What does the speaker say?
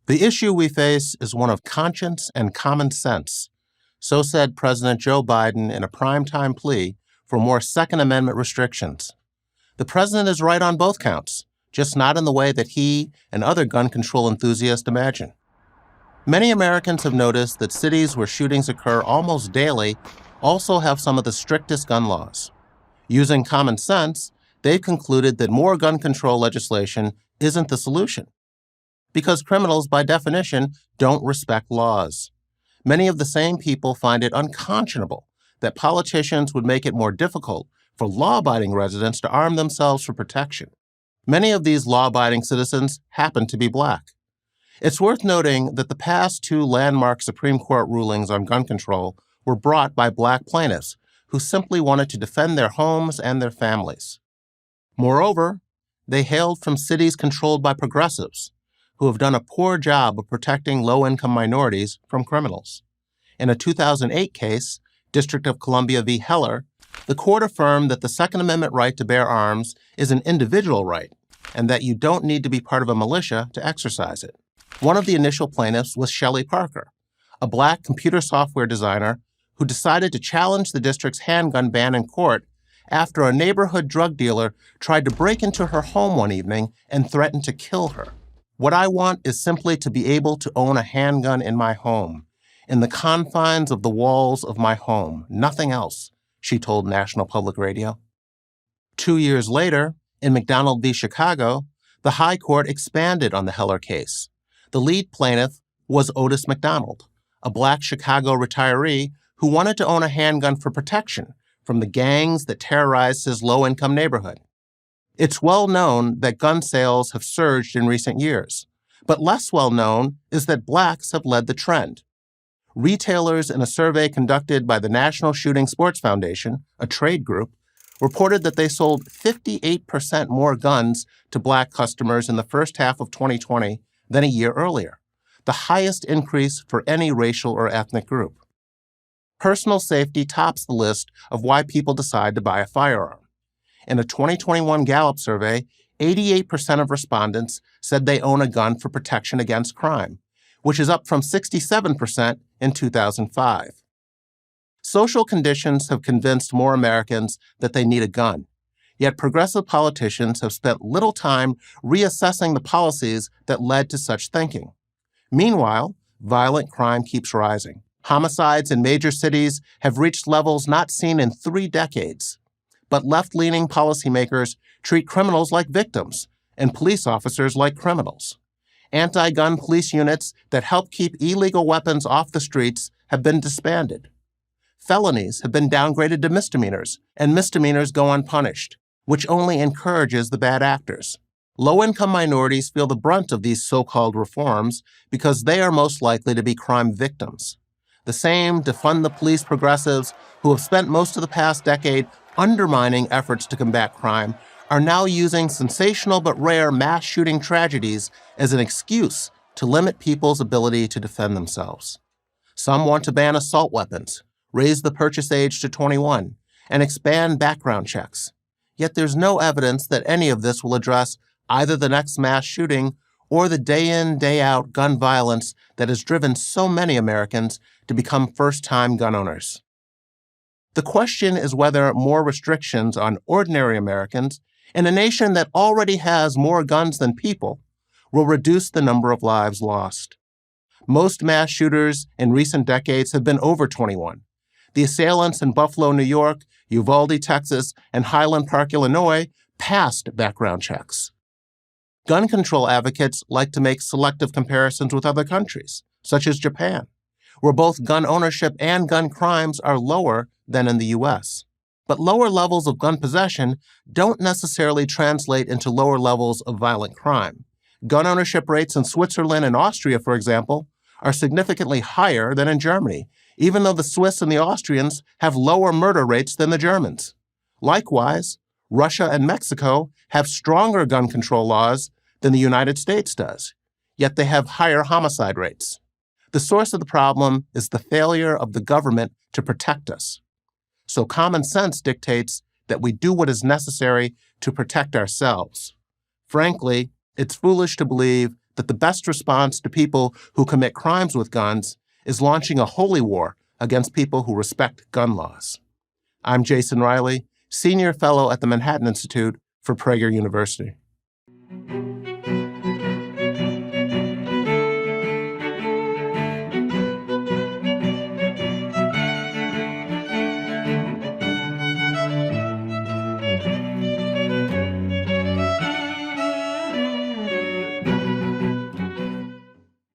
The issue we face is one of conscience and common sense. So said President Joe Biden in a primetime plea for more Second Amendment restrictions. The president is right on both counts, just not in the way that he and other gun control enthusiasts imagine. Many Americans have noticed that cities where shootings occur almost daily also have some of the strictest gun laws. Using common sense, they've concluded that more gun control legislation isn't the solution, because criminals, by definition, don't respect laws. Many of the same people find it unconscionable that politicians would make it more difficult for law-abiding residents to arm themselves for protection. Many of these law-abiding citizens happen to be Black. It's worth noting that the past two landmark Supreme Court rulings on gun control were brought by Black plaintiffs who simply wanted to defend their homes and their families. Moreover, they hailed from cities controlled by progressives who have done a poor job of protecting low-income minorities from criminals. In a 2008 case, District of Columbia v. Heller, the court affirmed that the Second Amendment right to bear arms is an individual right and that you don't need to be part of a militia to exercise it. One of the initial plaintiffs was Shelley Parker, a Black computer software designer who decided to challenge the district's handgun ban in court after a neighborhood drug dealer tried to break into her home one evening and threatened to kill her. "What I want is simply to be able to own a handgun in my home, in the confines of the walls of my home, nothing else," she told National Public Radio. 2 years later, in McDonald v. Chicago, the High Court expanded on the Heller case. The lead plaintiff was Otis McDonald, a Black Chicago retiree who wanted to own a handgun for protection from the gangs that terrorized his low-income neighborhood. It's well known that gun sales have surged in recent years, but less well known is that Blacks have led the trend. Retailers in a survey conducted by the National Shooting Sports Foundation, a trade group, reported that they sold 58% more guns to Black customers in the first half of 2020 than a year earlier, the highest increase for any racial or ethnic group. Personal safety tops the list of why people decide to buy a firearm. In a 2021 Gallup survey, 88% of respondents said they own a gun for protection against crime, which is up from 67% in 2005. Social conditions have convinced more Americans that they need a gun, yet progressive politicians have spent little time reassessing the policies that led to such thinking. Meanwhile, violent crime keeps rising. Homicides in major cities have reached levels not seen in 3 decades. But left-leaning policymakers treat criminals like victims and police officers like criminals. Anti-gun police units that help keep illegal weapons off the streets have been disbanded. Felonies have been downgraded to misdemeanors, and misdemeanors go unpunished, which only encourages the bad actors. Low-income minorities feel the brunt of these so-called reforms because they are most likely to be crime victims. The same defund the police progressives who have spent most of the past decade undermining efforts to combat crime are now using sensational but rare mass shooting tragedies as an excuse to limit people's ability to defend themselves. Some want to ban assault weapons, raise the purchase age to 21, and expand background checks. Yet there's no evidence that any of this will address either the next mass shooting or the day-in, day-out gun violence that has driven so many Americans to become first-time gun owners. The question is whether more restrictions on ordinary Americans in a nation that already has more guns than people will reduce the number of lives lost. Most mass shooters in recent decades have been over 21. The assailants in Buffalo, New York, Uvalde, Texas, and Highland Park, Illinois, passed background checks. Gun control advocates like to make selective comparisons with other countries, such as Japan, where both gun ownership and gun crimes are lower than in the U.S. But lower levels of gun possession don't necessarily translate into lower levels of violent crime. Gun ownership rates in Switzerland and Austria, for example, are significantly higher than in Germany, even though the Swiss and the Austrians have lower murder rates than the Germans. Likewise, Russia and Mexico have stronger gun control laws than the United States does, yet they have higher homicide rates. The source of the problem is the failure of the government to protect us. So common sense dictates that we do what is necessary to protect ourselves. Frankly, it's foolish to believe that the best response to people who commit crimes with guns is launching a holy war against people who respect gun laws. I'm Jason Riley, Senior Fellow at the Manhattan Institute for Prager University.